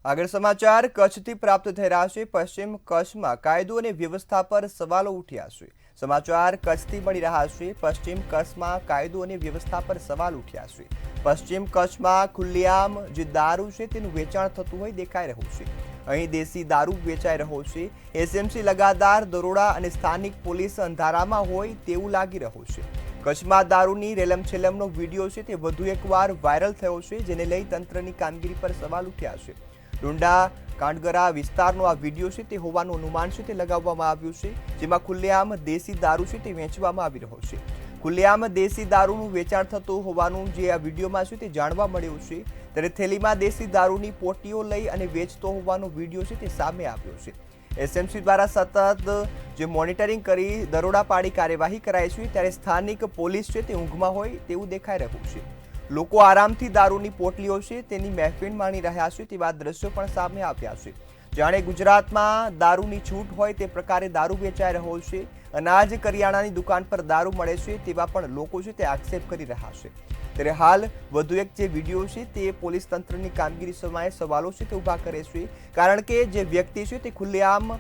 આગળ સમાચાર કચ્છથી પ્રાપ્ત થઈ રહ્યા છે। પશ્ચિમ કચ્છમાં કાયદો અને વ્યવસ્થા પર સવાલો ઉઠ્યા છે। સમાચાર કચ્છથી મળી રહ્યા છે। પશ્ચિમ કચ્છમાં કાયદો અને વ્યવસ્થા પર સવાલ ઉઠ્યા છે। પશ્ચિમ કચ્છમાં ખુલ્લેઆમ જે દારૂ છે તેનું વેચાણ થતું હોય દેખાઈ રહ્યું છે। અહીં દેશી દારૂ વેચાઈ રહ્યો છે। એસએમસી લગાતાર દરોડા અને સ્થાનિક પોલીસ અંધારામાં હોય તેવું લાગી રહ્યું છે। કચ્છમાં દારૂની રેલમછેલમનો વિડીયો છે તે વધુ એકવાર વાયરલ થયો છે, જેને લઈ તંત્રની કામગીરી પર સવાલ ઉઠ્યા છે। ડુંડા કાંડગરા વિસ્તારનો આ વિડીયો છે તે હોવાનું અનુમાન છે તે લગાવવામાં આવ્યું છે, જેમાં ખુલ્લેઆમ દેશી દારૂ છે તે વેચવામાં આવી રહ્યો છે। ખુલ્લેઆમ દેશી દારૂનું વેચાણ થતું હોવાનું જે આ વિડીયોમાં છે તે જાણવા મળ્યું છે। ત્યારે થેલીમાં દેશી દારૂની પોટીઓ લઈ અને વેચતો હોવાનો વિડીયો છે તે સામે આવ્યો છે। એસએમસી દ્વારા સતત જે મોનિટરિંગ કરી દરોડા પાડી કાર્યવાહી કરાઈ છે, ત્યારે સ્થાનિક પોલીસ છે તે ઊંઘમાં હોય તેવું દેખાઈ રહ્યું છે। લોકો આરામથી દારૂની પોટલીઓ છે તેની મહેફિલ માણી રહ્યા છે તેવા દ્રશ્યો પણ સામે આવ્યા છે। જાણે ગુજરાતમાં દારૂની છૂટ હોય તે પ્રકારે દારૂ વેચાઈ રહ્યો છે। અનાજ કરિયાણાની દુકાન પર દારૂ મળે છે તેવા પણ લોકો છે તે આક્ષેપ કરી રહ્યા છે। ત્યારે હાલ વધુ એક જે વિડીયો છે તે પોલીસ તંત્રની કામગીરી સમયે સવાલો છે તે ઊભા કરે છે, કારણ કે જે વ્યક્તિ છે તે ખુલ્લેઆમ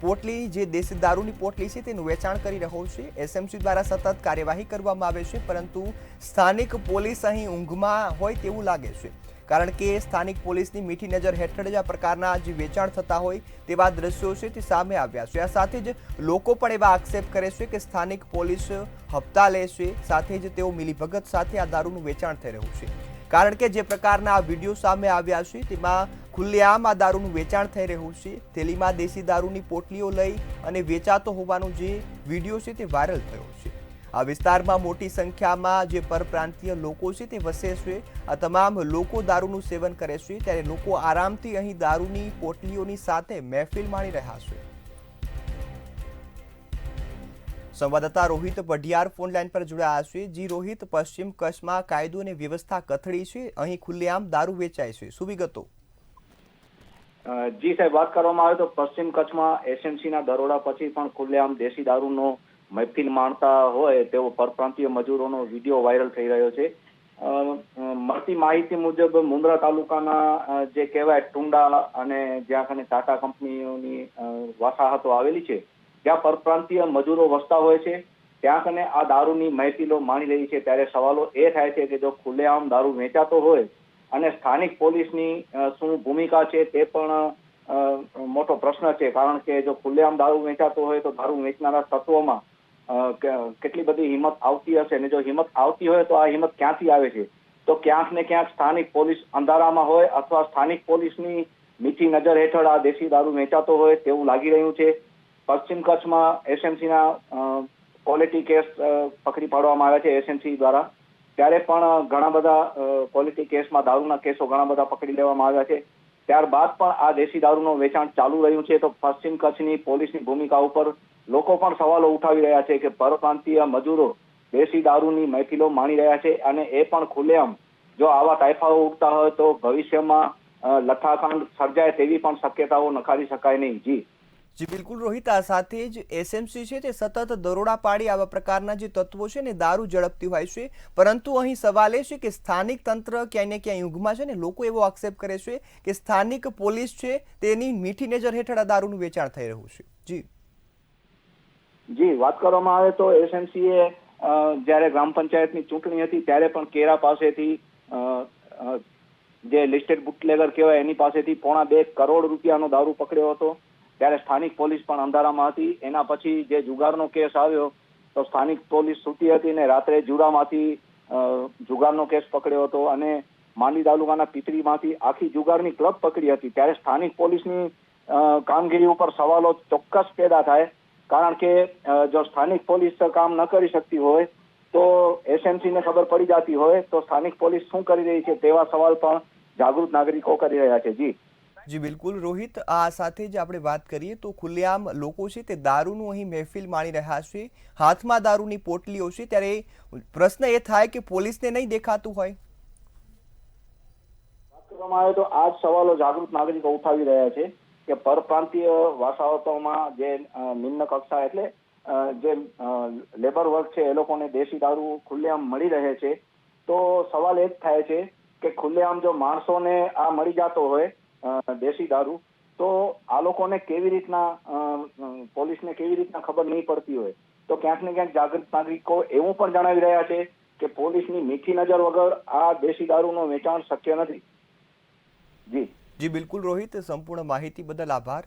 પોટલી જે દેશી દારૂની પોટલી છે તેનું વેચાણ કરી રહ્યો છે। એસએમસી દ્વારા સતત કાર્યવાહી કરવામાં આવે છે, પરંતુ સ્થાનિક પોલીસ અહીં ઊંઘમાં હોય તેવું લાગે છે, કારણ કે સ્થાનિક પોલીસની મીઠી નજર હેઠળ જ આ પ્રકારના જે વેચાણ થતા હોય તેવા દ્રશ્યો છે તે સામે આવ્યા છે। આ સાથે જ લોકો પણ એવા આક્ષેપ કરે છે કે સ્થાનિક પોલીસ હપ્તા લે છે, સાથે જ તેઓ મિલીભગત સાથે આ દારૂનું વેચાણ થઈ રહ્યું છે, કારણ કે જે પ્રકારના આ વિડીયો સામે આવ્યા છે તેમાં ખુલ્લેઆમ આ દારૂનું વેચાણ થઈ રહ્યું છે। થેલીમાં દેશી દારૂની પોટલીઓ લઈ અને વેચાતો હોવાનો જે વિડીયો છે તે વાયરલ થયો છે। આ વિસ્તારમાં મોટી સંખ્યામાં જે પરપ્રાંતીય લોકો છે તે વસે છે। આ તમામ લોકો દારૂનું સેવન કરે છે, ત્યારે લોકો આરામથી અહીં દારૂની પોટલીઓની સાથે મહેફિલ માણી રહ્યા છે। સંવાદદાતા રોહિત પઢિયાર ફોન લાઈન પર જોડાયા છે। જી રોહિત, પશ્ચિમ કચ્છમાં કાયદો અને વ્યવસ્થા કથળી છે, અહીં ખુલ્લેઆમ દારૂ વેચાય છે, શું વિગતો? જી સાહેબ, વાત કરવામાં આવે તો પશ્ચિમ કચ્છમાં એસએમસીના દરોડા પછી પણ ખુલ્લેઆમ દેશી દારૂનો મહેફિલ માણતા હોય તેવો પરપ્રાંતીય મજૂરોનો વિડીયો વાયરલ થઈ રહ્યો છે। મળતી માહિતી મુજબ મુંદ્રા તાલુકાના જે કહેવાય ટુંડા અને જ્યાં કને ટાટા કંપનીઓની વસાહતો આવેલી છે, ત્યાં પરપ્રાંતીય મજૂરો વસતા હોય છે, ત્યાં કને આ દારૂની મહેફિલો માણી રહી છે। ત્યારે સવાલો એ થાય છે કે જો ખુલ્લેઆમ દારૂ વેચાતો હોય અને સ્થાનિક પોલીસની શું ભૂમિકા છે તે પણ મોટો પ્રશ્ન છે, કારણ કે જો ખુલ્લેઆમ દારૂ વેચાતો હોય તો દારૂ વેચનારા તત્વોમાં કેટલી બધી હિંમત આવતી હશે, અને જો હિંમત આવતી હોય તો આ હિંમત ક્યાંથી આવે છે? તો ક્યાંક ને ક્યાંક સ્થાનિક પોલીસ અંધારામાં હોય અથવા સ્થાનિક પોલીસની મીઠી નજર હેઠળ આ દેશી દારૂ વેચાતો હોય તેવું લાગી રહ્યું છે। પશ્ચિમ કચ્છમાં એસએમસીના ક્વોલિટી કેસ પકડી પાડવામાં આવ્યા છે એસએમસી દ્વારા, ત્યારે પણ ઘણા બધા ક્વોલિટી કેસમાં દારૂના કેસો ઘણા બધા પકડી લેવામાં આવ્યા છે। ત્યારબાદ પણ આ દેશી દારૂનું વેચાણ ચાલુ રહ્યું છે। તો પશ્ચિમ કચ્છની પોલીસની ભૂમિકા ઉપર લોકો પણ સવાલો ઉઠાવી રહ્યા છે કે પરપ્રાંતીય મજૂરો દેશી દારૂની મહેફિલો માણી રહ્યા છે, અને એ પણ ખુલ્લેઆમ। જો આવા તાઇફાઓ ઉઠતા હોય તો ભવિષ્યમાં લઠ્ઠાકાંડ સર્જાય તેવી પણ શક્યતાઓ નકારી શકાય નહીં। જી બિલકુલ રોહિત, આ સાથે જ એસએમસી છે તે સતત દરોડા પાડી આવા પ્રકારના જે તત્વો છે ને દારૂ ઝડપતી હોય છે, પરંતુ અહીં સવાલ એ છે કે સ્થાનિક તંત્ર ક્યાંય ને ક્યાંય ઊંઘમાં છે ને લોકો એવો આક્ષેપ કરે છે કે સ્થાનિક પોલીસ છે તેની મીઠી નજર હેઠળ આ દારૂનું વેચાણ થઈ રહ્યું છે। જી, વાત કરવામાં આવે તો એસએમસીએ જ્યારે ગ્રામ પંચાયતની ચૂંટણી હતી ત્યારે પણ કેરા પાસેથી જે લિસ્ટેડ બુટલેગર કહેવાય એની પાસેથી ₹2.5 કરોડ દારૂ પકડ્યો હતો, ત્યારે સ્થાનિક પોલીસ પણ અંધારામાં હતી। એના પછી જે જુગારનો કેસ આવ્યો તો સ્થાનિક પોલીસ સૂતી હતી ને રાત્રે જુરામાંથી જુગારનો કેસ પકડ્યો હતો, અને માંડવી તાલુકાના પીતરીમાંથી આખી જુગારની ક્લબ પકડી હતી। ત્યારે સ્થાનિક પોલીસની કામગીરી ઉપર સવાલો ચોક્કસ પેદા થાય, કારણ કે જો સ્થાનિક પોલીસ કામ ન કરી શકતી હોય તો એસએમસીને ખબર પડી જતી હોય તો સ્થાનિક પોલીસ શું કરી રહી છે તેવા સવાલ પણ જાગૃત નાગરિકો કરી રહ્યા છે। જી બિલકુલ રોહિત, આ સાથે જ આપણે વાત કરીએ તો ખુલ્લેઆમ લોકો છે તે દારૂનું અહીં મહેફિલ માણી રહ્યા છે, હાથમાં દારૂની પોટલીઓ છે, ત્યારે પ્રશ્ન એ થાય કે પોલીસને નહીં દેખાતું હોય? વાત કરવામાં આવે તો આ જ સવાલો જાગૃત નાગરિકો ઉઠાવી રહ્યા છે કે પરપ્રાંતીય વસાહતોમાં જે નિમ્ન કક્ષા એટલે જે લેબર વર્ગ છે એ લોકોને દેશી દારૂ ખુલ્લેઆમ મળી રહે છે, તો સવાલ એ જ થાય છે કે ખુલ્લેઆમ જો માણસોને આ મળી જતો હોય દેશી દારૂ, તો આ લોકોને કેવી રીતના પોલીસને કેવી રીતના ખબર નહીં પડતી હોય? તો ક્યાંક ને ક્યાંક જાગૃત નાગરિકો એવું પણ જણાવી રહ્યા છે કે પોલીસની મીઠી નજર વગર આ દેશી દારૂનું વેચાણ શક્ય નથી. જી બિલકુલ રોહિત, સંપૂર્ણ માહિતી બદલ આભાર.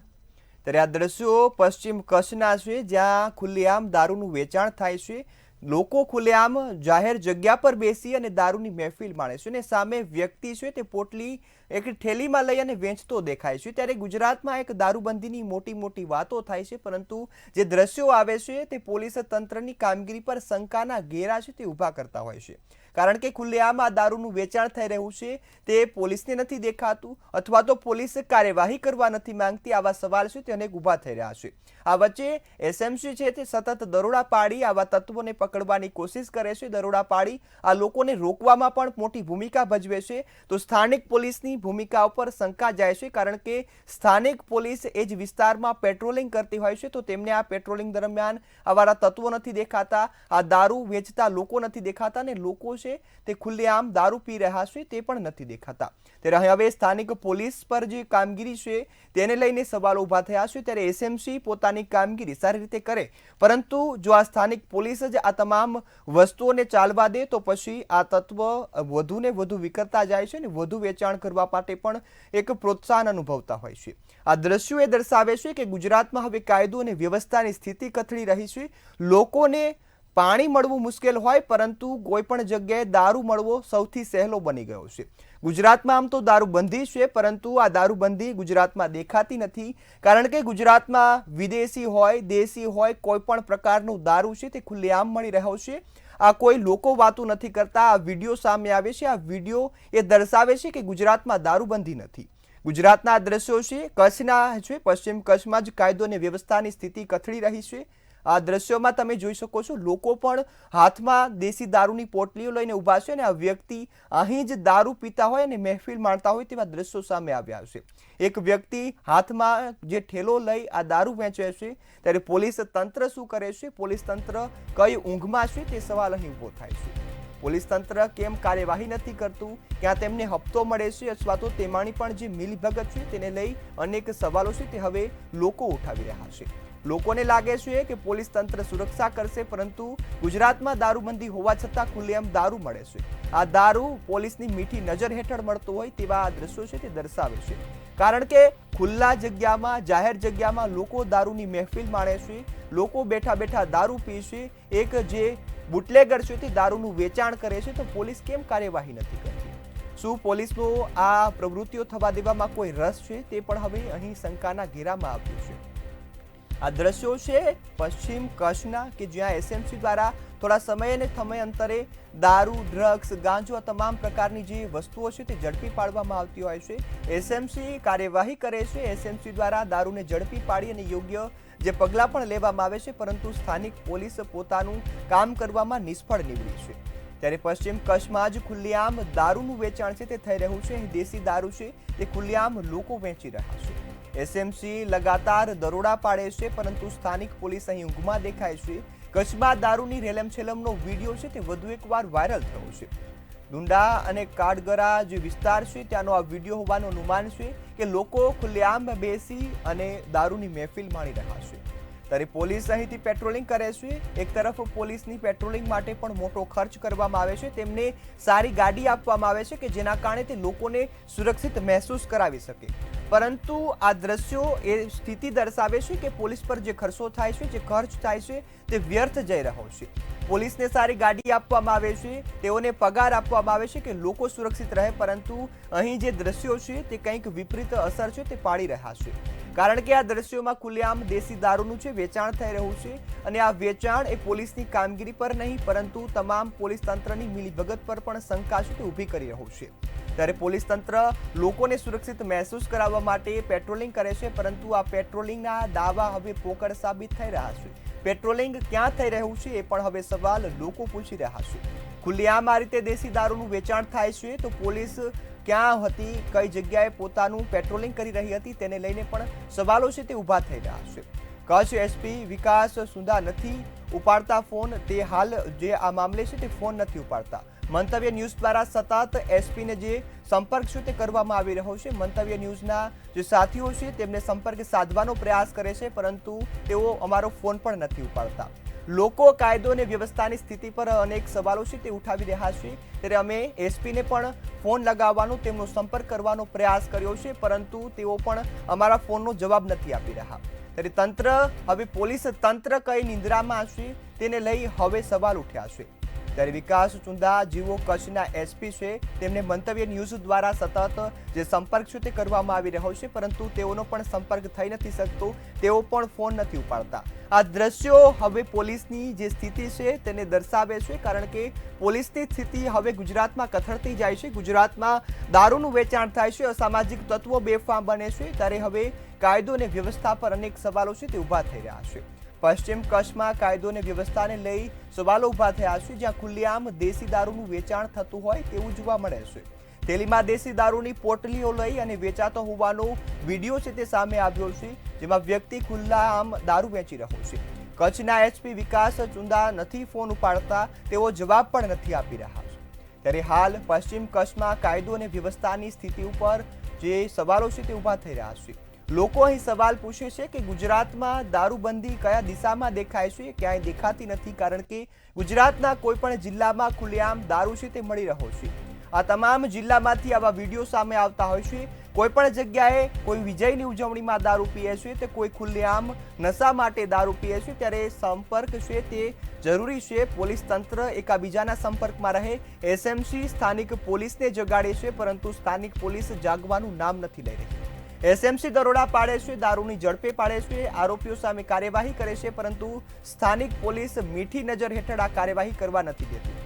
ત્યારે આ દ્રશ્યો પશ્ચિમ કચ્છના છે, જ્યાં ખુલ્લેઆમ દારૂનું વેચાણ થાય છે. લોકો ખુલ્લેઆમ જાહેર જગ્યા પર બેસી અને દારૂની મહેફિલ માણે છે અને સામે વ્યક્તિ છે તે પોટલી એક થેલીમાં લઈ અને વેચતો દેખાય છે. ત્યારે ગુજરાતમાં એક દારૂબંધીની મોટી મોટી વાતો થાય છે, પરંતુ જે દ્રશ્યો આવે છે તે પોલીસ તંત્રની કામગીરી પર શંકાના ઘેરા છે તે ઊભા કરતા હોય છે. કારણ કે ખુલ્લેઆમ આ દારૂનું વેચાણ થઈ રહ્યું છે તે પોલીસને નથી દેખાતું, અથવા તો પોલીસ કાર્યવાહી કરવા નથી માંગતી. આવા સવાલ છે તે અનેક ઊભા થઈ રહ્યા છે. આ વચ્ચે એસએમસી છે તે સતત દરોડા પાડી આવા તત્વોને પકડવાની કોશિશ કરે છે. દરોડા પાડી આ લોકોને રોકવામાં પણ મોટી ભૂમિકા ભજવે છે. તો સ્થાનિક પોલીસની ભૂમિકા ઉપર શંકા જાય છે, કારણ કે સ્થાનિક પોલીસ એ જ વિસ્તારમાં પેટ્રોલિંગ કરતી હોય છે, તો તેમને આ પેટ્રોલિંગ દરમિયાન આવા તત્વો નથી દેખાતા, આ દારૂ વેચતા લોકો નથી દેખાતા, અને લોકો તે ખુલ્લેઆમ દારૂ પી રહ્યા છે તે પણ નથી દેખાતા. ત્યારે હવે સ્થાનિક પોલીસ પર જે કામગીરી છે તેને લઈને સવાલો ઊભા થયા છે. ત્યારે એસએમસી પોતાની કામગીરી સારી રીતે કરે, પરંતુ જો આ સ્થાનિક પોલીસ જ આ તમામ વસ્તુઓને ચાલવા દે તો પછી આ તત્વ વધુને વધુ વિકળતા જાય છે અને વધુ વેચાણ કરવા માટે પણ એક પ્રોત્સાહન અનુભવતા હોય છે. આ દ્રશ્યો એ દર્શાવે છે કે ગુજરાતમાં હવે કાયદો અને વ્યવસ્થાની સ્થિતિ કથળી રહી છે. લોકોને પાણી મળવું મુશ્કેલ હોય, પરંતુ કોઈ પણ જગ્યાએ દારૂ મળવો સૌથી સહેલો બની ગયો છે. ગુજરાતમાં આમ તો દારૂબંધી છે, પરંતુ આ દારૂબંધી ગુજરાતમાં દેખાતી નથી, કારણ કે ગુજરાતમાં વિદેશી હોય દેશી હોય કોઈ પણ પ્રકારનું દારૂ છે તે ખુલ્લેઆમ મળી રહ્યો છે. આ કોઈ લોકો વાતો નથી કરતા. આ વિડીયો સામે આવે છે, આ વિડીયો એ દર્શાવે છે કે ગુજરાતમાં દારૂબંધી નથી. ગુજરાતના દ્રશ્યો છે, કચ્છના છે, પશ્ચિમ કચ્છમાં જ કાયદો અને વ્યવસ્થાની સ્થિતિ કથળી રહી છે. આ દ્રશ્યોમાં તમે જોઈ શકો છો, લોકો પણ હાથમાં દેશી દારૂની પોટલીઓ લઈને ઊભા છે અને આ વ્યક્તિ અહીં જ દારૂ પીતા હોય અને મહેફિલ માણતા હોય તેવા દ્રશ્યો સામે આવ્યા છે. એક વ્યક્તિ હાથમાં જે ઠેલો લઈ આ દારૂ વેચે છે, ત્યારે પોલીસ તંત્ર શું કરે છે, પોલીસ તંત્ર કઈ ઊંઘમાં છે તે સવાલ અહીં ઊભો થાય છે. પોલીસ તંત્ર કેમ કાર્યવાહી નથી કરતું? ક્યાં તેમને હપ્તો મળે છે, અથવા તો તેમાંની પણ જે મિલીભગત છે તેને લઈ અનેક સવાલો છે તે હવે લોકો ઉઠાવી રહ્યા છે. લોકોને લાગે છે કે પોલીસ તંત્ર સુરક્ષા કરશે, પરંતુ ગુજરાતમાં દારૂબંધી હોવા છતાં ખુલ્લેઆમ દારૂ મળે છે. આ દારૂ પોલીસની મીઠી નજર હેઠળ મળતો હોય તેવા આ દ્રશ્યો છે તે દર્શાવે છે. કારણ કે ખુલ્લા જગ્યામાં જાહેર જગ્યામાં લોકો દારૂની મહેફિલ માણે છે, લોકો બેઠા બેઠા દારૂ પી છે. એક જે બુટલેગર છે તે દારૂનું વેચાણ કરે છે, તો પોલીસ કેમ કાર્યવાહી નથી કરતી? શું પોલીસનો આ પ્રવૃત્તિઓ થવા દેવામાં કોઈ રસ છે? તે પણ હવે અહીં શંકાના ઘેરામાં આવ્યું છે. આ દ્રશ્યો છે પશ્ચિમ કચ્છના, કે જ્યાં એસએમસી દ્વારા થોડા સમય અને સમય અંતરે દારૂ, ડ્રગ્સ, ગાંજો, આ તમામ પ્રકારની જે વસ્તુઓ છે તે ઝડપી પાડવામાં આવતી હોય છે. એસએમસી કાર્યવાહી કરે છે. એસએમસી દ્વારા દારૂને ઝડપી પાડી અને યોગ્ય જે પગલાં પણ લેવામાં આવે છે, પરંતુ સ્થાનિક પોલીસ પોતાનું કામ કરવામાં નિષ્ફળ નીવડી છે. ત્યારે પશ્ચિમ કચ્છમાં જ ખુલ્લેઆમ દારૂનું વેચાણ છે તે થઈ રહ્યું છે. દેશી દારૂ છે તે ખુલ્લેઆમ લોકો વેચી રહ્યા છે. એસએમસી લગાતાર દરોડા પાડે છે, પરંતુ સ્થાનિક પોલીસ અહીં ઊંઘમાં દેખાય છે. કચ્છમાં દારૂની રેલમછેલમનો વિડીયો છે તે વધુ એકવાર વાયરલ થયો છે. ડુંડા અને કાડગરા જે વિસ્તાર છે ત્યાંનો આ વિડીયો હોવાનું અનુમાન છે કે લોકો ખુલ્લેઆમ બેસી અને દારૂની મહેફિલ માણી રહ્યા છે. ત્યારે પોલીસ અહીંથી પેટ્રોલિંગ કરે છે. એક તરફ પોલીસની પેટ્રોલિંગ માટે પણ મોટો ખર્ચ કરવામાં આવે છે. તેમને સારી ગાડી આપવામાં આવે છે કે જેના કારણે તે લોકોને સુરક્ષિત મહેસૂસ કરાવી શકે. પરંતુ આ દ્રશ્યો એ સ્થિતિ દર્શાવે છે કે પોલીસ પર જે ખર્ચો થાય છે, જે ખર્ચ થાય છે તે વ્યર્થ જઈ રહ્યો છે. પોલીસને સારી ગાડી આપવામાં આવે છે, તેઓને પગાર આપવામાં આવે છે કે લોકો સુરક્ષિત રહે, પરંતુ અહીં જે દ્રશ્યો છે તે કંઈક વિપરીત અસર છે તે પાડી રહ્યા છે. કારણ કે આ દ્રશ્યોમાં ખુલ્લેઆમ દેશી દારૂનું છે વેચાણ થઈ રહ્યું છે, અને આ વેચાણ એ પોલીસની કામગીરી પર નહીં, પરંતુ તમામ પોલીસ તંત્રની મિલીભગત પર પણ શંકા છે તે ઊભી કરી રહ્યું છે. ત્યારે પોલીસ તંત્ર લોકોને સુરક્ષિત મહેસૂસ કરાવવા માટે પેટ્રોલિંગ કરે છે, પરંતુ આ પેટ્રોલિંગના દાવા હવે પોકળ સાબિત થઈ રહ્યા છે. પેટ્રોલિંગ ક્યાં થઈ રહ્યું છે એ પણ હવે સવાલ લોકો પૂછી રહ્યા છે. ખુલ્લેઆમ આ રીતે દેશી દારૂનું વેચાણ થાય છે, તો પોલીસ ક્યાં હતી, કઈ જગ્યાએ પોતાનું પેટ્રોલિંગ કરી રહી હતી, તેને લઈને પણ સવાલો છે તે ઊભા થઈ રહ્યા છે. કચ્છ એસપી વિકાસ સુંધા નથી ઉપાડતા ફોન. તે હાલ જે આ મામલે છે તે ફોન નથી ઉપાડતા. મંતવ્ય ન્યૂઝ દ્વારા સતત એસપીને જે સંપર્ક છે તે કરવામાં આવી રહ્યો છે. મંતવ્ય ન્યૂઝના જે સાથીઓ છે તેમને સંપર્ક સાધવાનો પ્રયાસ કરે છે, પરંતુ તેઓ અમારો ફોન પણ નથી ઉપાડતા. લોકો કાયદો અને વ્યવસ્થાની સ્થિતિ પર અનેક સવાલો છે તે ઉઠાવી રહ્યા છે, ત્યારે અમે એસપીને પણ ફોન લગાવવાનો, તેમનો સંપર્ક કરવાનો પ્રયાસ કર્યો છે, પરંતુ તેઓ પણ અમારા ફોનનો જવાબ નથી આપી રહ્યા. ત્યારે તંત્ર, હવે પોલીસ તંત્ર કઈ નિંદ્રામાં છે તેને લઈ હવે સવાલ ઉઠ્યા છે. ત્યારે વિકાસ ચુંદા જેઓ કચ્છના એસપી છે, તેમને મંતવ્ય ન્યૂઝ દ્વારા સતત જે સંપર્ક છે તે કરવામાં આવી રહ્યો છે, પરંતુ તેઓનો પણ સંપર્ક થઈ નથી શકતો. તેઓ પણ ફોન નથી ઉપાડતા. આ દ્રશ્યો હવે પોલીસની જે સ્થિતિ છે તેને દર્શાવે છે, કારણ કે પોલીસની સ્થિતિ હવે ગુજરાતમાં કથળતી જાય છે. ગુજરાતમાં દારૂનું વેચાણ થાય છે, અસામાજિક તત્વો બેફામ બને છે, ત્યારે હવે કાયદો અને વ્યવસ્થા પર અનેક સવાલો છે તે ઊભા થઈ રહ્યા છે. પશ્ચિમ કચ્છમાં કાયદો અને વ્યવસ્થાને લઈ સવાલો ઊભા થયા છે, જ્યાં ખુલ્લેઆમ દેશી દારૂનું વેચાણ થતું હોય તેવું જોવા મળે છે. થેલીમાં દેશી દારૂની પોટલીઓ લઈ અને વેચાતો હોવાનો વિડીયો છે તે સામે આવ્યો છે, જેમાં વ્યક્તિ ખુલ્લાઆમ દારૂ વેચી રહ્યો છે. કચ્છના એસપી વિકાસ ચુંદા નથી ફોન ઉપાડતા, તેઓ જવાબ પણ નથી આપી રહ્યા છે. ત્યારે હાલ પશ્ચિમ કચ્છમાં કાયદો અને વ્યવસ્થાની સ્થિતિ ઉપર જે સવાલો છે તે ઊભા થઈ રહ્યા છે. લોકો અહીં સવાલ પૂછે છે કે ગુજરાતમાં દારૂબંધી કયા દિશામાં દેખાય છે? ક્યાંય દેખાતી નથી, કારણ કે ગુજરાતના કોઈ પણ જિલ્લામાં ખુલ્લેઆમ દારૂ છે તે મળી રહ્યો છે. આ તમામ જિલ્લામાંથી આવા વિડીયો સામે આવતા હોય છે. કોઈ પણ જગ્યાએ કોઈ વિજયની ઉજવણીમાં દારૂ પીએ છે, તો કોઈ ખુલ્લેઆમ નશા માટે દારૂ પીએ છે. ત્યારે સંપર્ક છે તે જરૂરી છે. પોલીસ તંત્ર એકાબીજાના સંપર્કમાં રહે. એસએમસી સ્થાનિક પોલીસને જગાડે છે, પરંતુ સ્થાનિક પોલીસ જાગવાનું નામ નથી લઈ રહી. એસએમસી દરોડા પાડે છે, દારૂની ઝડપે પાડે છે, આરોપીઓ સામે કાર્યવાહી કરે છે, પરંતુ સ્થાનિક પોલીસ મીઠી નજર હેઠળ આ કાર્યવાહી કરવા નથી દેતી.